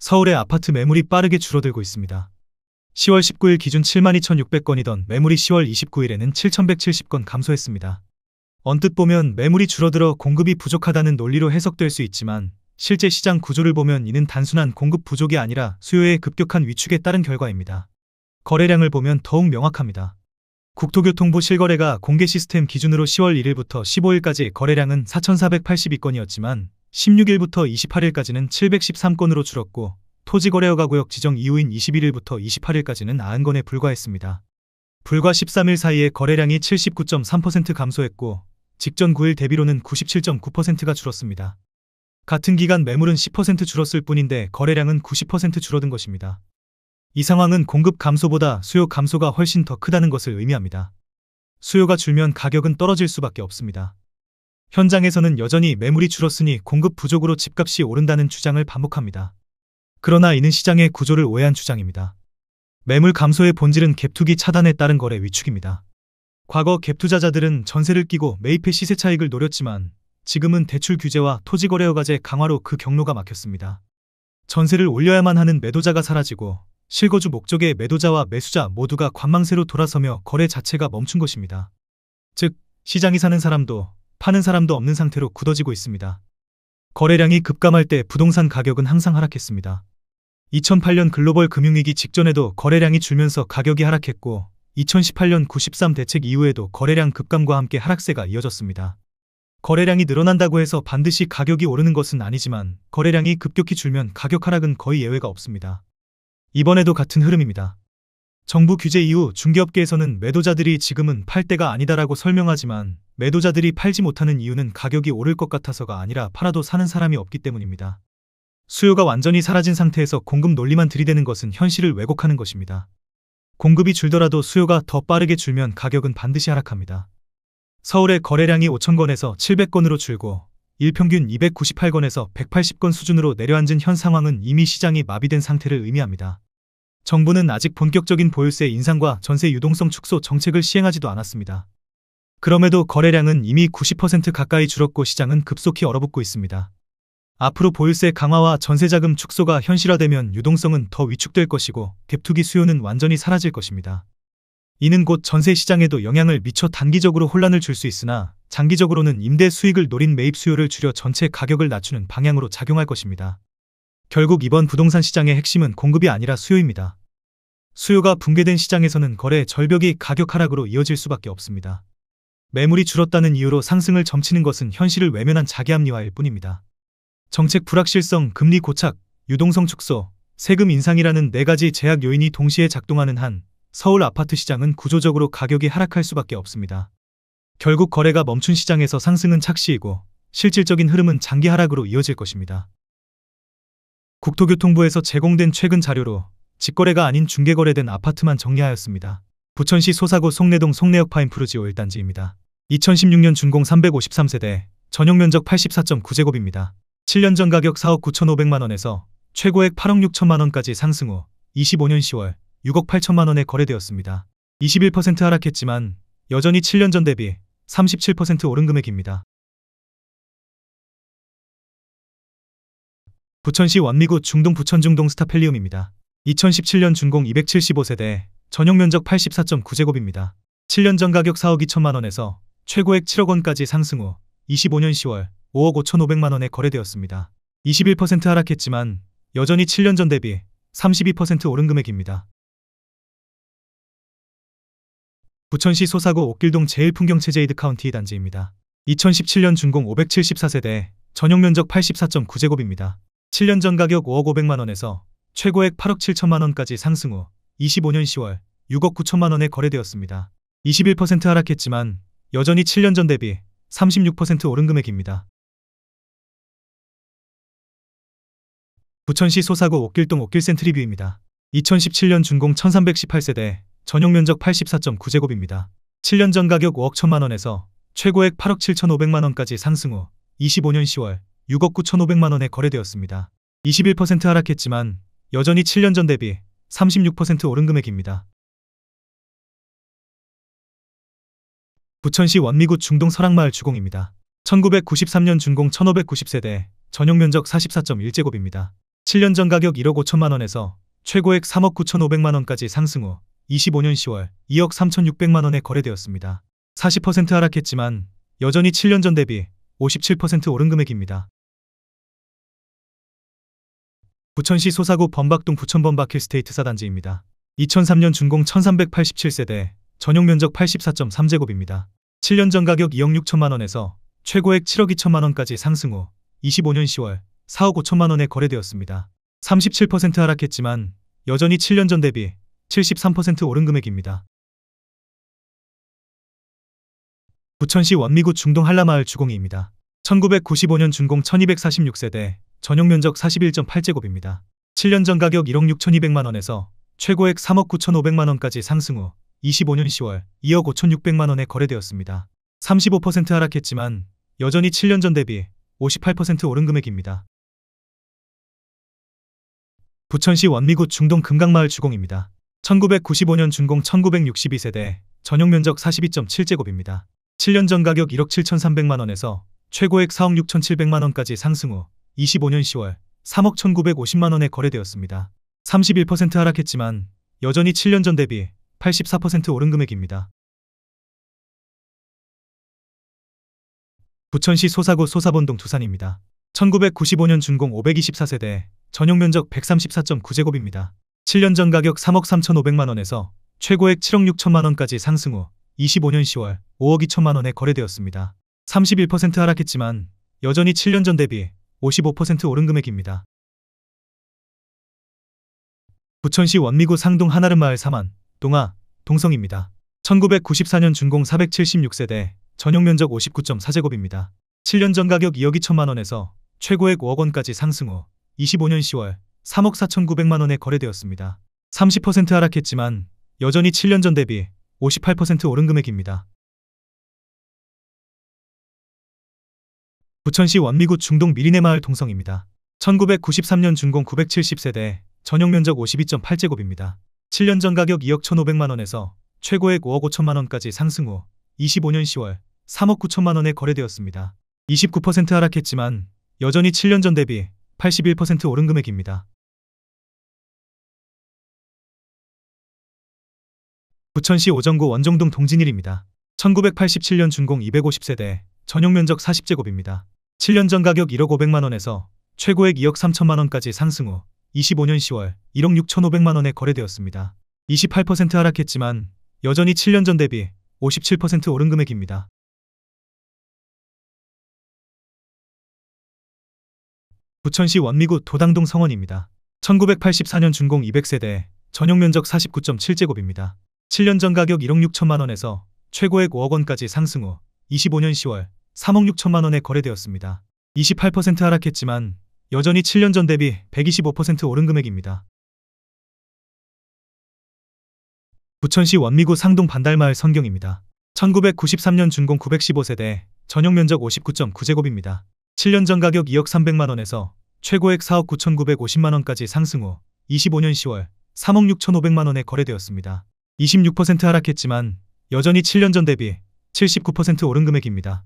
서울의 아파트 매물이 빠르게 줄어들고 있습니다. 10월 19일 기준 72,600건이던 매물이 10월 29일에는 7,170건 감소했습니다. 언뜻 보면 매물이 줄어들어 공급이 부족하다는 논리로 해석될 수 있지만 실제 시장 구조를 보면 이는 단순한 공급 부족이 아니라 수요의 급격한 위축에 따른 결과입니다. 거래량을 보면 더욱 명확합니다. 국토교통부 실거래가 공개 시스템 기준으로 10월 1일부터 15일까지 거래량은 4,482건이었지만 16일부터 28일까지는 713건으로 줄었고 토지거래허가구역 지정 이후인 21일부터 28일까지는 90건에 불과했습니다. 불과 13일 사이에 거래량이 79.3% 감소했고 직전 9일 대비로는 97.9%가 줄었습니다. 같은 기간 매물은 10% 줄었을 뿐인데 거래량은 90% 줄어든 것입니다. 이 상황은 공급 감소보다 수요 감소가 훨씬 더 크다는 것을 의미합니다. 수요가 줄면 가격은 떨어질 수밖에 없습니다. 현장에서는 여전히 매물이 줄었으니 공급 부족으로 집값이 오른다는 주장을 반복합니다. 그러나 이는 시장의 구조를 오해한 주장입니다. 매물 감소의 본질은 갭투기 차단에 따른 거래 위축입니다. 과거 갭투자자들은 전세를 끼고 매입해 시세 차익을 노렸지만 지금은 대출 규제와 토지거래허가제 강화로 그 경로가 막혔습니다. 전세를 올려야만 하는 매도자가 사라지고 실거주 목적의 매도자와 매수자 모두가 관망세로 돌아서며 거래 자체가 멈춘 것입니다. 즉, 시장이 사는 사람도 파는 사람도 없는 상태로 굳어지고 있습니다. 거래량이 급감할 때 부동산 가격은 항상 하락했습니다. 2008년 글로벌 금융위기 직전에도 거래량이 줄면서 가격이 하락했고 2018년 93 대책 이후에도 거래량 급감과 함께 하락세가 이어졌습니다. 거래량이 늘어난다고 해서 반드시 가격이 오르는 것은 아니지만 거래량이 급격히 줄면 가격 하락은 거의 예외가 없습니다. 이번에도 같은 흐름입니다. 정부 규제 이후 중개업계에서는 매도자들이 지금은 팔 때가 아니다라고 설명하지만 매도자들이 팔지 못하는 이유는 가격이 오를 것 같아서가 아니라 팔아도 사는 사람이 없기 때문입니다. 수요가 완전히 사라진 상태에서 공급 논리만 들이대는 것은 현실을 왜곡하는 것입니다. 공급이 줄더라도 수요가 더 빠르게 줄면 가격은 반드시 하락합니다. 서울의 거래량이 5,000건에서 700건으로 줄고 일평균 298건에서 180건 수준으로 내려앉은 현 상황은 이미 시장이 마비된 상태를 의미합니다. 정부는 아직 본격적인 보유세 인상과 전세 유동성 축소 정책을 시행하지도 않았습니다. 그럼에도 거래량은 이미 90% 가까이 줄었고 시장은 급속히 얼어붙고 있습니다. 앞으로 보유세 강화와 전세자금 축소가 현실화되면 유동성은 더 위축될 것이고 갭투기 수요는 완전히 사라질 것입니다. 이는 곧 전세 시장에도 영향을 미쳐 단기적으로 혼란을 줄 수 있으나 장기적으로는 임대 수익을 노린 매입 수요를 줄여 전체 가격을 낮추는 방향으로 작용할 것입니다. 결국 이번 부동산 시장의 핵심은 공급이 아니라 수요입니다. 수요가 붕괴된 시장에서는 거래 절벽이 가격 하락으로 이어질 수밖에 없습니다. 매물이 줄었다는 이유로 상승을 점치는 것은 현실을 외면한 자기합리화일 뿐입니다. 정책 불확실성, 금리 고착, 유동성 축소, 세금 인상이라는 4가지 제약 요인이 동시에 작동하는 한 서울 아파트 시장은 구조적으로 가격이 하락할 수밖에 없습니다. 결국 거래가 멈춘 시장에서 상승은 착시이고 실질적인 흐름은 장기 하락으로 이어질 것입니다. 국토교통부에서 제공된 최근 자료로 직거래가 아닌 중개거래된 아파트만 정리하였습니다. 부천시 소사구 송내동 송내역 파인프루지오 1단지입니다. 2016년 준공 353세대, 전용면적 84.9제곱입니다. 7년 전 가격 4억 9,500만원에서 최고액 8억 6천만원까지 상승 후 25년 10월 6억 8천만원에 거래되었습니다. 21% 하락했지만 여전히 7년 전 대비 37% 오른 금액입니다. 부천시 원미구 중동 부천중동 스타펠리움입니다. 2017년 준공 275세대, 전용면적 84.9제곱입니다. 7년 전 가격 4억 2천만원에서 최고액 7억원까지 상승 후 25년 10월 5억 5,500만원에 거래되었습니다. 21% 하락했지만 여전히 7년 전 대비 32% 오른 금액입니다. 부천시 소사구 옥길동 제1풍경체제 이드카운티 단지입니다. 2017년 준공 574세대, 전용면적 84.9제곱입니다. 7년 전 가격 5억 500만원에서 최고액 8억 7천만원까지 상승 후 25년 10월 6억 9천만원에 거래되었습니다. 21% 하락했지만 여전히 7년 전 대비 36% 오른 금액입니다. 부천시 소사구 옥길동 옥길센트리뷰입니다. 2017년 준공 1318세대, 전용면적 84.9제곱입니다. 7년 전 가격 5억 1천만원에서 최고액 8억 7,500만원까지 상승 후 25년 10월 6억 9,500만원에 거래되었습니다. 21% 하락했지만 여전히 7년 전 대비 36% 오른 금액입니다. 부천시 원미구 중동 설악마을 주공입니다. 1993년 준공 1590세대, 전용면적 44.1제곱입니다. 7년 전 가격 1억 5천만 원에서 최고액 3억 9천5백만 원까지 상승 후 25년 10월 2억 3천6백만 원에 거래되었습니다. 40% 하락했지만 여전히 7년 전 대비 57% 오른 금액입니다. 부천시 소사구 범박동 부천범박힐스테이트 4단지입니다. 2003년 준공 1387세대, 전용 면적 84.3제곱입니다. 7년 전 가격 2억 6천만 원에서 최고액 7억 2천만 원까지 상승 후 25년 10월 4억 5천만 원에 거래되었습니다. 37% 하락했지만 여전히 7년 전 대비 73% 오른 금액입니다. 부천시 원미구 중동 한라마을 주공이입니다. 1995년 준공 1246세대, 전용 면적 41.8제곱입니다. 7년 전 가격 1억 6,200만 원에서 최고액 3억 9,500만 원까지 상승 후 25년 10월 2억 5,600만 원에 거래되었습니다. 35% 하락했지만 여전히 7년 전 대비 58% 오른 금액입니다. 부천시 원미구 중동 금강마을 주공입니다. 1995년 준공 1962세대, 전용 면적 42.7제곱입니다. 7년 전 가격 1억 7,300만 원에서 최고액 4억 6,700만 원까지 상승 후 25년 10월 3억 1,950만 원에 거래되었습니다. 31% 하락했지만 여전히 7년 전 대비 84% 오른 금액입니다. 부천시 소사구 소사본동 두산입니다. 1995년 준공 524세대, 전용 면적 134.9제곱입니다. 7년 전 가격 3억 3,500만 원에서 최고액 7억 6천만 원까지 상승 후 25년 10월 5억 2천만 원에 거래되었습니다. 31% 하락했지만 여전히 7년 전 대비 55% 오른 금액입니다. 부천시 원미구 상동 한아름마을 3만, 동아, 동성입니다. 1994년 준공 476세대, 전용 면적 59.4제곱입니다. 7년 전 가격 2억 2천만 원에서 최고액 5억 원까지 상승 후 25년 10월 3억 4,900만 원에 거래되었습니다. 30% 하락했지만 여전히 7년 전 대비 58% 오른 금액입니다. 부천시 원미구 중동 미리네마을 동성입니다. 1993년 준공 970세대, 전용 면적 52.8제곱입니다. 7년 전 가격 2억 1,500만 원에서 최고액 5억 5천만 원까지 상승 후 25년 10월 3억 9천만 원에 거래되었습니다. 29% 하락했지만 여전히 7년 전 대비 81% 오른 금액입니다. 부천시 오정구 원종동 동진일입니다. 1987년 준공 250세대, 전용 면적 40제곱입니다. 7년 전 가격 1억 500만 원에서 최고액 2억 3천만 원까지 상승 후 25년 10월 1억 6,500만 원에 거래되었습니다. 28% 하락했지만 여전히 7년 전 대비 57% 오른 금액입니다. 부천시 원미구 도당동 성원입니다. 1984년 준공 200세대, 전용 면적 49.7제곱입니다. 7년 전 가격 1억 6천만 원에서 최고액 5억 원까지 상승 후 25년 10월 3억 6천만 원에 거래되었습니다. 28% 하락했지만 여전히 7년 전 대비 125% 오른 금액입니다. 부천시 원미구 상동 반달마을 선경입니다. 1993년 준공 915세대, 전용 면적 59.9제곱입니다. 7년 전 가격 2억 300만 원에서 최고액 4억 9,950만 원까지 상승 후 25년 10월 3억 6,500만 원에 거래되었습니다. 26% 하락했지만 여전히 7년 전 대비 79% 오른 금액입니다.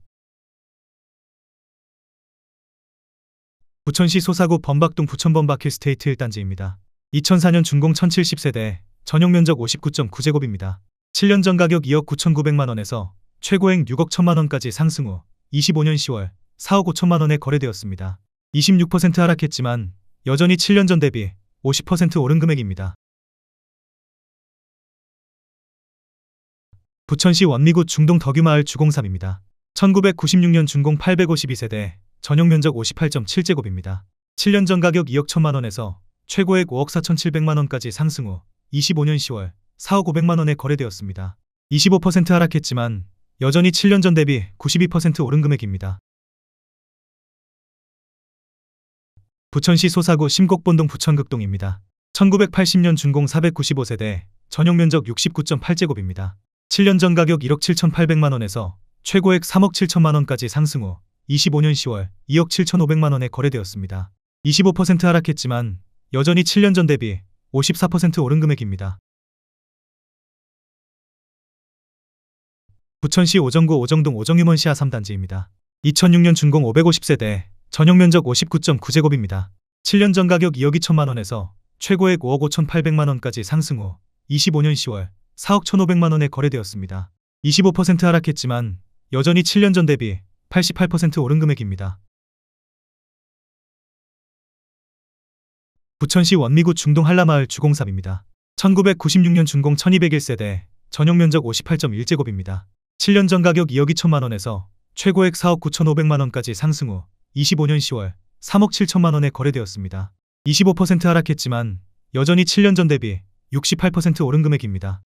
부천시 소사구 범박동 부천범박힐스테이트 1단지입니다. 2004년 준공 1070세대, 전용 면적 59.9제곱입니다. 7년 전 가격 2억 9,900만 원에서 최고액 6억 1천만 원까지 상승 후 25년 10월 4억 5천만 원에 거래되었습니다. 26% 하락했지만 여전히 7년 전 대비 50% 오른 금액입니다. 부천시 원미구 중동 덕유마을 주공3입니다. 1996년 준공 852세대, 전용 면적 58.7제곱입니다. 7년 전 가격 2억 1천만 원에서 최고액 5억 4,700만 원까지 상승 후 25년 10월 4억 500만 원에 거래되었습니다. 25% 하락했지만 여전히 7년 전 대비 92% 오른 금액입니다. 부천시 소사구 심곡본동 부천극동입니다. 1980년 준공 495세대, 전용 면적 69.8제곱입니다. 7년 전 가격 1억 7,800만 원에서 최고액 3억 7천만 원까지 상승 후 25년 10월 2억 7,500만 원에 거래되었습니다. 25% 하락했지만 여전히 7년 전 대비 54% 오른 금액입니다. 부천시 오정구 오정동 오정유먼시아 3단지입니다. 2006년 준공 550세대, 전용 면적 59.9제곱입니다. 7년 전 가격 2억 2천만 원에서 최고액 5억 5천8백만 원까지 상승 후 25년 10월 4억 1,500만 원에 거래되었습니다. 25% 하락했지만 여전히 7년 전 대비 88% 오른 금액입니다. 부천시 원미구 중동 한라마을 주공삽입니다. 1996년 준공 1201세대, 전용 면적 58.1제곱입니다. 7년 전 가격 2억 2천만 원에서 최고액 4억 9천5백만 원까지 상승 후 25년 10월 3억 7천만 원에 거래되었습니다. 25% 하락했지만 여전히 7년 전 대비 68% 오른 금액입니다.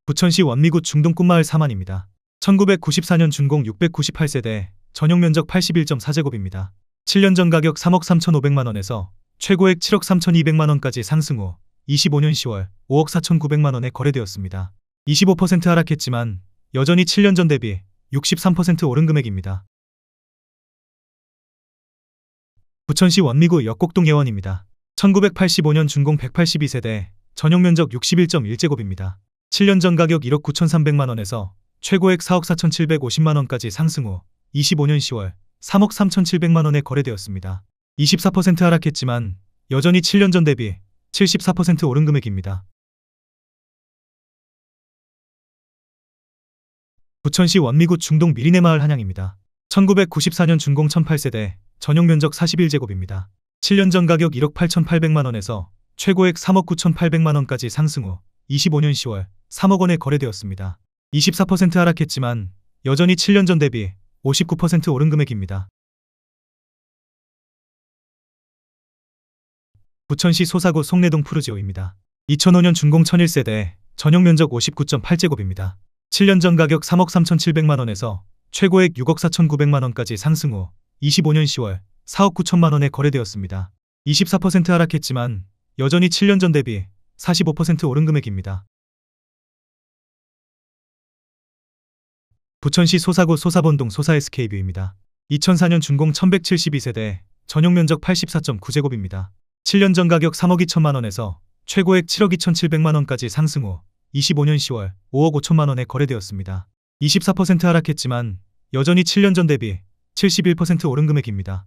부천시 원미구 중동 꿈마을 사만입니다. 1994년 준공 698세대, 전용 면적 81.4제곱입니다. 7년 전 가격 3억 3천5백만 원에서 최고액 7억 3천2백만 원까지 상승 후 25년 10월 5억 4천9백만 원에 거래되었습니다. 25% 하락했지만 여전히 7년 전 대비 63% 오른 금액입니다. 부천시 원미구 역곡동 예원입니다. 1985년 준공 182세대, 전용 면적 61.1제곱입니다. 7년 전 가격 1억 9천3백만 원에서 최고액 4억 4천7백오십만 원까지 상승 후 25년 10월 3억 3천7백만 원에 거래되었습니다. 24% 하락했지만 여전히 7년 전 대비 74% 오른 금액입니다. 부천시 원미구 중동 미리네마을 한양입니다. 1994년 준공 1008세대, 전용 면적 41제곱입니다. 7년 전 가격 1억 8천8백만 원에서 최고액 3억 9천8백만 원까지 상승 후 25년 10월 3억 원에 거래되었습니다. 24% 하락했지만 여전히 7년 전 대비 59% 오른 금액입니다. 부천시 소사구 송내동 푸르지오입니다. 2005년 준공 1001세대, 전용 면적 59.8제곱입니다. 7년 전 가격 3억 3천7백만 원에서 최고액 6억 4천9백만 원까지 상승 후 25년 10월 4억 9천만 원에 거래되었습니다. 24% 하락했지만 여전히 7년 전 대비 45% 오른 금액입니다. 부천시 소사구 소사본동 소사SK뷰입니다. 2004년 준공 1172세대, 전용 면적 84.9제곱입니다. 7년 전 가격 3억 2천만 원에서 최고액 7억 2천7백만 원까지 상승 후 25년 10월 5억 5천만 원에 거래되었습니다. 24% 하락했지만 여전히 7년 전 대비 71% 오른 금액입니다.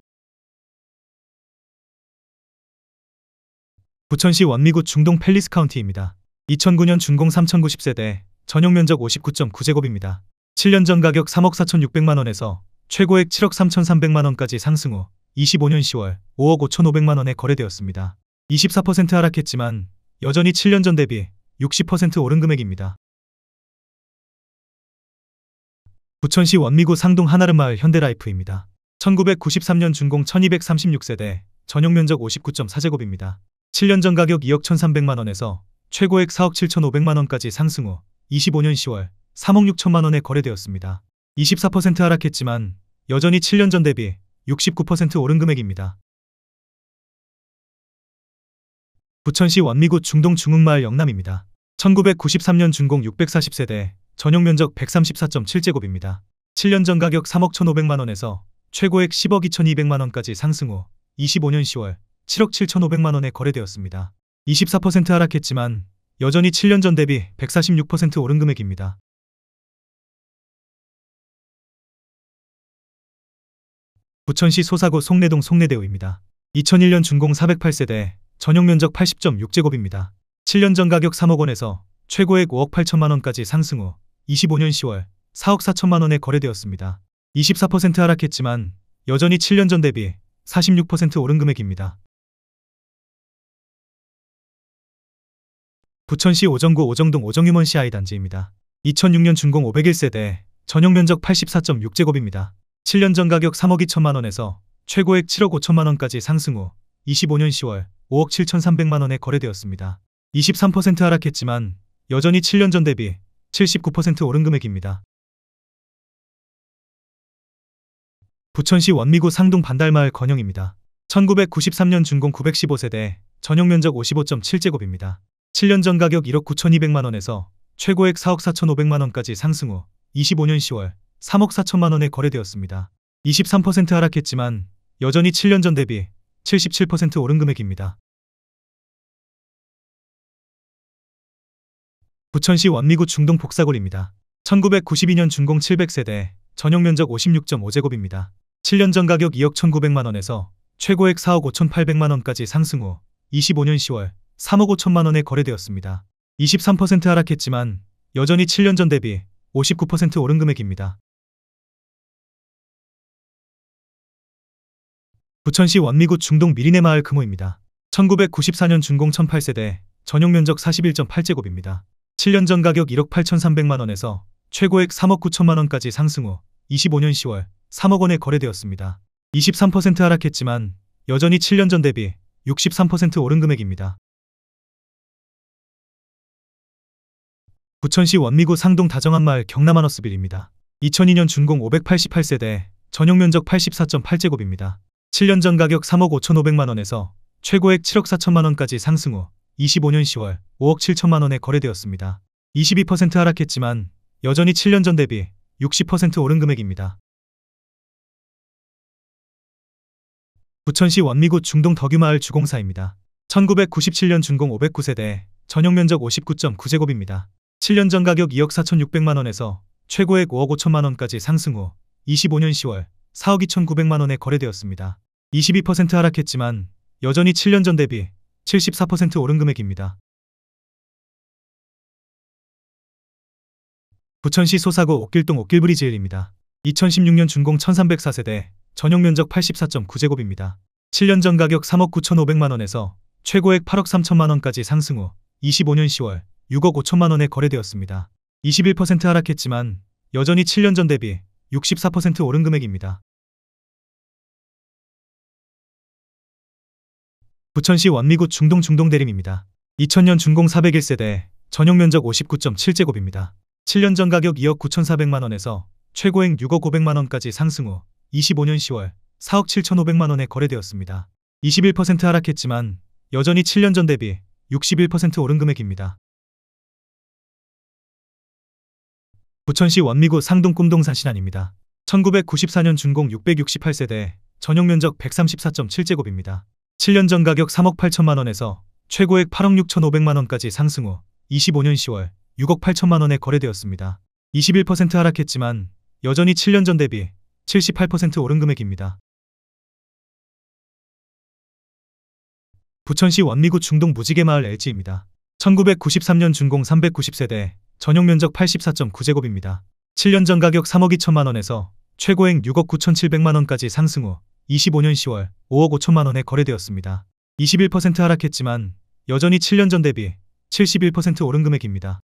부천시 원미구 중동 팰리스 카운티입니다. 2009년 준공 3090세대, 전용 면적 59.9제곱입니다. 7년 전 가격 3억 4천6백만 원에서 최고액 7억 3천3백만 원까지 상승 후 25년 10월 5억 5천5백만 원에 거래되었습니다. 24% 하락했지만 여전히 7년 전 대비 60% 오른 금액입니다. 부천시 원미구 상동 한아름마을 현대라이프입니다. 1993년 준공 1236세대, 전용 면적 59.4제곱입니다. 7년 전 가격 2억 1,300만 원에서 최고액 4억 7천5백만 원까지 상승 후 25년 10월 3억 6천만 원에 거래되었습니다. 24% 하락했지만 여전히 7년 전 대비 69% 오른 금액입니다. 부천시 원미구 중동 중흥마을 영남입니다. 1993년 준공 640세대, 전용 면적 134.7제곱입니다. 7년 전 가격 3억 1,500만 원에서 최고액 10억 2,200만 원까지 상승 후 25년 10월 7억 7,500만 원에 거래되었습니다. 24% 하락했지만 여전히 7년 전 대비 146% 오른 금액입니다. 부천시 소사구 송내동 송내대우입니다. 2001년 준공 408세대, 전용 면적 80.6제곱입니다. 7년 전 가격 3억 원에서 최고액 5억 8천만 원까지 상승 후 25년 10월 4억 4천만 원에 거래되었습니다. 24% 하락했지만 여전히 7년 전 대비 46% 오른 금액입니다. 부천시 오정구 오정동 오정유먼 CI단지입니다. 2006년 준공 501세대, 전용 면적 84.6제곱입니다. 7년 전 가격 3억 2천만 원에서 최고액 7억 5천만 원까지 상승 후 25년 10월 5억 7천3백만 원에 거래되었습니다. 23% 하락했지만 여전히 7년 전 대비 79% 오른 금액입니다. 부천시 원미구 상동 반달마을 건영입니다. 1993년 준공 915세대, 전용 면적 55.7제곱입니다. 7년 전 가격 1억 9천2백만 원에서 최고액 4억 4천5백만 원까지 상승 후 25년 10월 3억 4천만 원에 거래되었습니다. 23% 하락했지만 여전히 7년 전 대비 77% 오른 금액입니다. 부천시 원미구 중동 복사골입니다. 1992년 준공 700세대, 전용 면적 56.5제곱입니다. 7년 전 가격 2억 1,900만 원에서 최고액 4억 5,800만 원까지 상승 후 25년 10월 3억 5천만 원에 거래되었습니다. 23% 하락했지만 여전히 7년 전 대비 59% 오른 금액입니다. 부천시 원미구 중동 미리네 마을 금호입니다. 1994년 준공 1008세대, 전용 면적 41.8제곱입니다. 7년 전 가격 1억 8,300만 원에서 최고액 3억 9천만 원까지 상승 후 25년 10월 3억 원에 거래되었습니다. 23% 하락했지만 여전히 7년 전 대비 63% 오른 금액입니다. 부천시 원미구 상동 다정한마을 경남하너스빌입니다. 2002년 준공 588세대, 전용 면적 84.8제곱입니다. 7년 전 가격 3억 5,500만 원에서 최고액 7억 4천만 원까지 상승 후 25년 10월 5억 7천만 원에 거래되었습니다. 22% 하락했지만 여전히 7년 전 대비 60% 오른 금액입니다. 부천시 원미구 중동 덕유마을 주공사입니다. 1997년 준공 509세대, 전용 면적 59.9제곱입니다. 7년 전 가격 2억 4,600만 원에서 최고액 5억 5천만 원까지 상승 후 25년 10월 4억 2,900만 원에 거래되었습니다. 22% 하락했지만 여전히 7년 전 대비 74% 오른 금액입니다. 부천시 소사구 옥길동 옥길브리지일입니다. 2016년 준공 1304세대, 전용 면적 84.9제곱입니다. 7년 전 가격 3억 9,500만 원에서 최고액 8억 3천만 원까지 상승 후 25년 10월 6억 5천만 원에 거래되었습니다. 21% 하락했지만 여전히 7년 전 대비 64% 오른 금액입니다. 부천시 원미구 중동 중동대림입니다. 2000년 준공 401세대, 전용 면적 59.7제곱입니다. 7년 전 가격 2억 9,400만 원에서 최고액 6억 500만 원까지 상승 후 25년 10월 4억 7,500만 원에 거래되었습니다. 21% 하락했지만 여전히 7년 전 대비 61% 오른 금액입니다. 부천시 원미구 상동 꿈동산 신안입니다. 1994년 준공 668세대, 전용 면적 134.7제곱입니다. 7년 전 가격 3억 8천만 원에서 최고액 8억 6,500만 원까지 상승 후 25년 10월 6억 8천만 원에 거래되었습니다. 21% 하락했지만 여전히 7년 전 대비 78% 오른 금액입니다. 부천시 원미구 중동 무지개마을 LG입니다. 1993년 준공 390세대, 전용 면적 84.9제곱입니다. 7년 전 가격 3억 2천만 원에서 최고액 6억 9,700만 원까지 상승 후 25년 10월 5억 5천만 원에 거래되었습니다. 21% 하락했지만 여전히 7년 전 대비 71% 오른 금액입니다.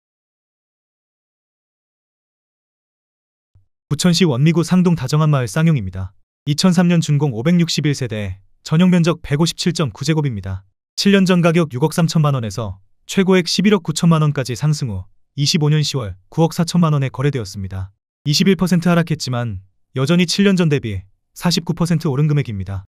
부천시 원미구 상동 다정한마을 쌍용입니다. 2003년 준공 561세대, 전용 면적 157.9제곱입니다. 7년 전 가격 6억 3천만 원에서 최고액 11억 9천만 원까지 상승 후 25년 10월 9억 4천만 원에 거래되었습니다. 21% 하락했지만 여전히 7년 전 대비 49% 오른 금액입니다.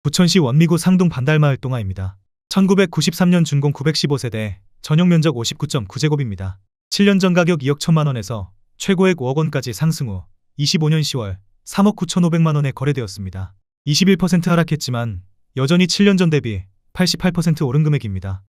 부천시 원미구 상동 반달마을 동아입니다. 1993년 준공 915세대, 전용 면적 59.9제곱입니다. 7년 전 가격 2억 1천만 원에서 최고액 5억 원까지 상승 후 25년 10월 3억 9,500만 원에 거래되었습니다. 21% 하락했지만 여전히 7년 전 대비 88% 오른 금액입니다.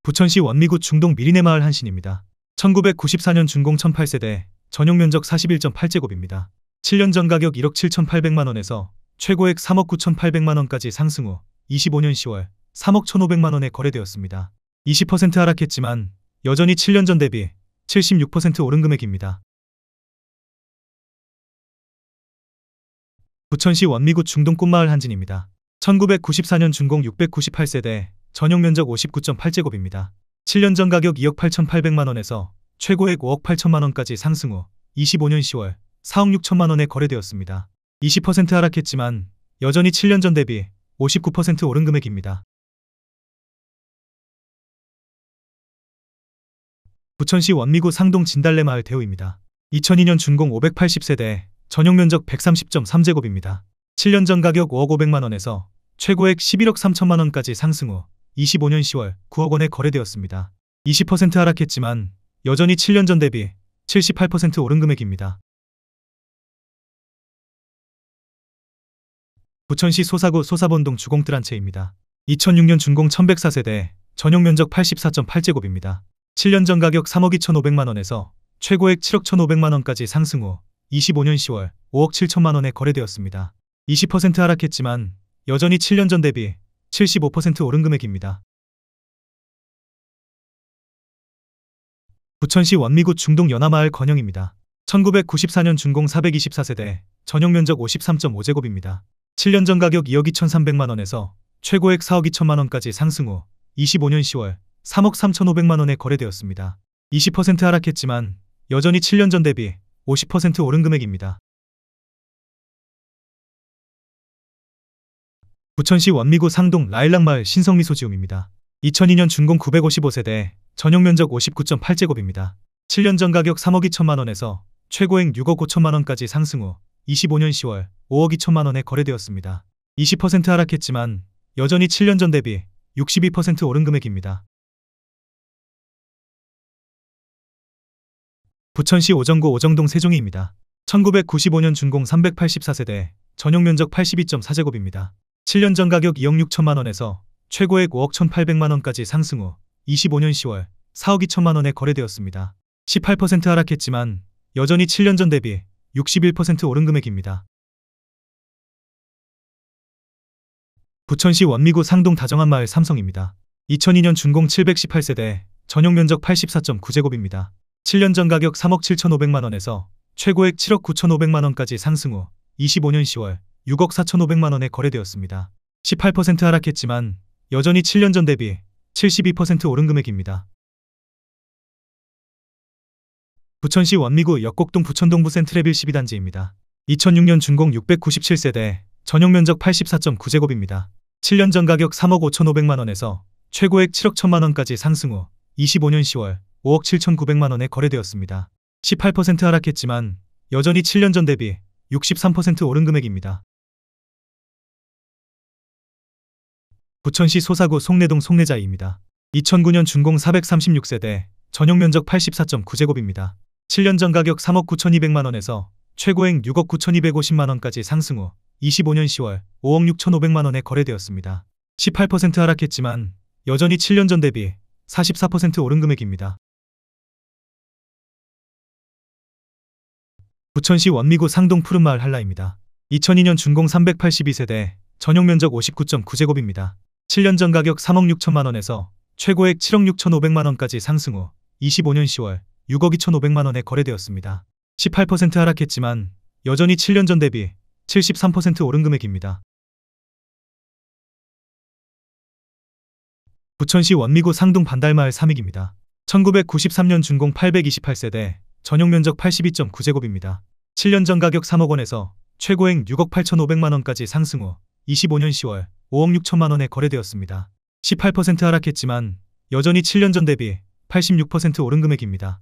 부천시 원미구 중동 미리네 마을 한신입니다. 1994년 준공 1008세대, 전용 면적 41.8제곱입니다. 7년 전 가격 1억 7,800만 원에서 최고액 3억 9,800만 원까지 상승 후 25년 10월 3억 1,500만 원에 거래되었습니다. 20% 하락했지만 여전히 7년 전 대비 76% 오른 금액입니다. 부천시 원미구 중동 꽃마을 한진입니다. 1994년 준공 698세대, 전용 면적 59.8제곱입니다. 7년 전 가격 2억 8,800만 원에서 최고액 5억 8천만 원까지 상승 후 25년 10월 4억 6천만 원에 거래되었습니다. 20% 하락했지만 여전히 7년 전 대비 59% 오른 금액입니다. 부천시 원미구 상동 진달래마을 대우입니다. 2002년 준공 580세대, 전용 면적 130.3제곱입니다. 7년 전 가격 5억 500만 원에서 최고액 11억 3천만 원까지 상승 후 25년 10월 9억 원에 거래되었습니다. 20% 하락했지만 여전히 7년 전 대비 78% 오른 금액입니다. 부천시 소사구 소사본동 주공뜰 한 채입니다. 2006년 준공 1104세대, 전용 면적 84.8제곱입니다. 7년 전 가격 3억 2,500만 원에서 최고액 7억 1,500만 원까지 상승 후 25년 10월 5억 7천만 원에 거래되었습니다. 20% 하락했지만 여전히 7년 전 대비 75% 오른 금액입니다. 부천시 원미구 중동 연화마을 건영입니다. 1994년 준공 424세대, 전용 면적 53.5제곱입니다. 7년 전 가격 2억 2,300만 원에서 최고액 4억 2천만 원까지 상승 후 25년 10월 3억 3,500만 원에 거래되었습니다. 20% 하락했지만 여전히 7년 전 대비 50% 오른 금액입니다. 부천시 원미구 상동 라일락마을 신성미소지움입니다. 2002년 준공 955세대, 전용 면적 59.8제곱입니다. 7년 전 가격 3억 2천만 원에서 최고액 6억 5천만 원까지 상승 후 25년 10월 5억 2천만 원에 거래되었습니다. 20% 하락했지만 여전히 7년 전 대비 62% 오른 금액입니다. 부천시 오정구 오정동 세종이입니다. 1995년 준공 384세대, 전용 면적 82.4제곱입니다. 7년 전 가격 2억 6천만 원에서 최고액 5억 1,800만 원까지 상승 후 25년 10월 4억 2천만 원에 거래되었습니다. 18% 하락했지만 여전히 7년 전 대비 61% 오른 금액입니다. 부천시 원미구 상동 다정한마을 삼성입니다. 2002년 준공 718세대, 전용 면적 84.9제곱입니다. 7년 전 가격 3억 7,500만 원에서 최고액 7억 9,500만 원까지 상승 후 25년 10월 6억 4,500만 원에 거래되었습니다. 18% 하락했지만 여전히 7년 전 대비 72% 오른 금액입니다. 부천시 원미구 역곡동 부천동부 센트레빌 12단지입니다. 2006년 준공 697세대, 전용 면적 84.9제곱입니다. 7년 전 가격 3억 5,500만 원에서 최고액 7억 1천만 원까지 상승 후 25년 10월 5억 7,900만 원에 거래되었습니다. 18% 하락했지만 여전히 7년 전 대비 63% 오른 금액입니다. 부천시 소사구 송내동 송내자이입니다. 2009년 준공 436세대, 전용 면적 84.9제곱입니다. 7년 전 가격 3억 9,200만 원에서 최고액 6억 9,250만 원까지 상승 후 25년 10월 5억 6,500만 원에 거래되었습니다. 18% 하락했지만 여전히 7년 전 대비 44% 오른 금액입니다. 부천시 원미구 상동 푸른마을 한라입니다. 2002년 준공 382세대, 전용 면적 59.9제곱입니다. 7년 전 가격 3억 6천만 원에서 최고액 7억 6,500만 원까지 상승 후 25년 10월 6억 2,500만 원에 거래되었습니다. 18% 하락했지만 여전히 7년 전 대비 73% 오른 금액입니다. 부천시 원미구 상동 반달마을 삼익입니다. 1993년 준공 828세대, 전용 면적 82.9제곱입니다. 7년 전 가격 3억 원에서 최고액 6억 8,500만 원까지 상승 후 25년 10월 5억 6천만 원에 거래되었습니다. 18% 하락했지만 여전히 7년 전 대비 86% 오른 금액입니다.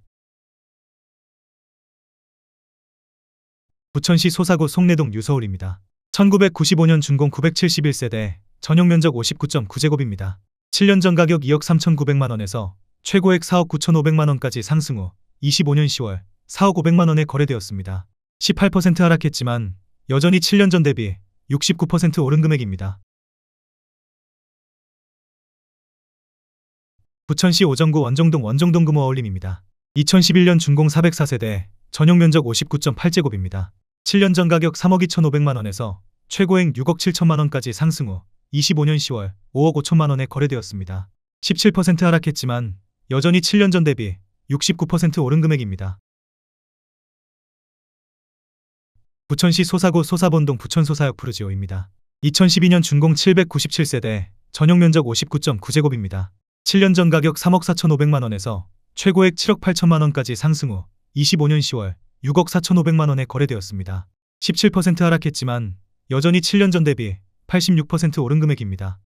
부천시 소사구 송내동 유서울입니다. 1995년 준공 971세대, 전용 면적 59.9제곱입니다. 7년 전 가격 2억 3,900만 원에서 최고액 4억 9,500만 원까지 상승 후 25년 10월 4억 500만 원에 거래되었습니다. 18% 하락했지만 여전히 7년 전 대비 69% 오른 금액입니다. 부천시 오정구 원정동 원정동 금호 어울림입니다. 2011년 준공 404세대, 전용 면적 59.8제곱입니다. 7년 전 가격 3억 2,500만 원에서 최고액 6억 7천만 원까지 상승 후 25년 10월 5억 5천만 원에 거래되었습니다. 17% 하락했지만 여전히 7년 전 대비 69% 오른 금액입니다. 부천시 소사구 소사본동 부천소사역 푸르지오입니다. 2012년 준공 797세대, 전용 면적 59.9제곱입니다. 7년 전 가격 3억 4,500만 원에서 최고액 7억 8천만 원까지 상승 후 25년 10월 6억 4,500만 원에 거래되었습니다. 17% 하락했지만 여전히 7년 전 대비 86% 오른 금액입니다.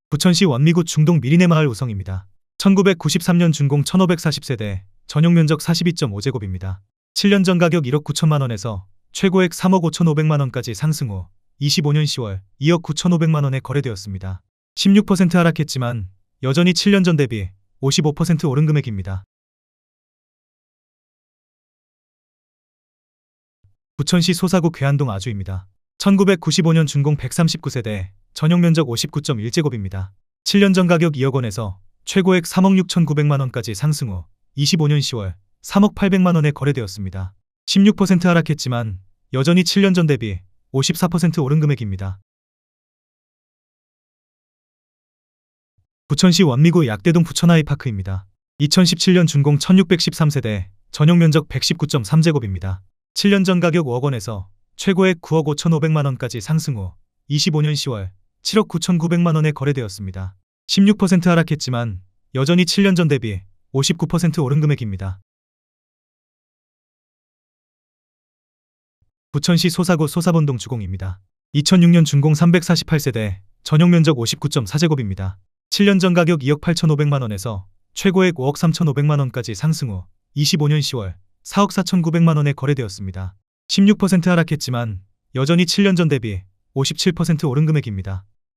부천시 원미구 중동 미리네마을 우성입니다. 1993년 준공 1540세대, 전용 면적 42.5제곱입니다. 7년 전 가격 1억 9천만 원에서 최고액 3억 5,500만 원까지 상승 후 25년 10월 2억 9,500만 원에 거래되었습니다. 16% 하락했지만 여전히 7년 전 대비 55% 오른 금액입니다. 부천시 소사구 괴한동 아주입니다. 1995년 준공 139세대, 전용 면적 59.1제곱입니다. 7년 전 가격 2억 원에서 최고액 3억 6,900만 원까지 상승 후 25년 10월 3억 800만 원에 거래되었습니다. 16% 하락했지만 여전히 7년 전 대비 54% 오른 금액입니다. 부천시 원미구 약대동 부천아이파크입니다. 2017년 준공 1613세대, 전용 면적 119.3제곱입니다. 7년 전 가격 5억 원에서 최고액 9억 5,500만 원까지 상승 후 25년 10월 7억 9,900만 원에 거래되었습니다. 16% 하락했지만 여전히 7년 전 대비 59% 오른 금액입니다. 부천시 소사구 소사본동 주공입니다. 2006년 준공 348세대, 전용 면적 59.4제곱입니다. 7년 전 가격 2억 8,500만 원에서 최고액 5억 3,500만 원까지 상승 후 25년 10월 4억 4,900만 원에 거래되었습니다. 16% 하락했지만 여전히 7년 전 대비 57% 오른 금액입니다.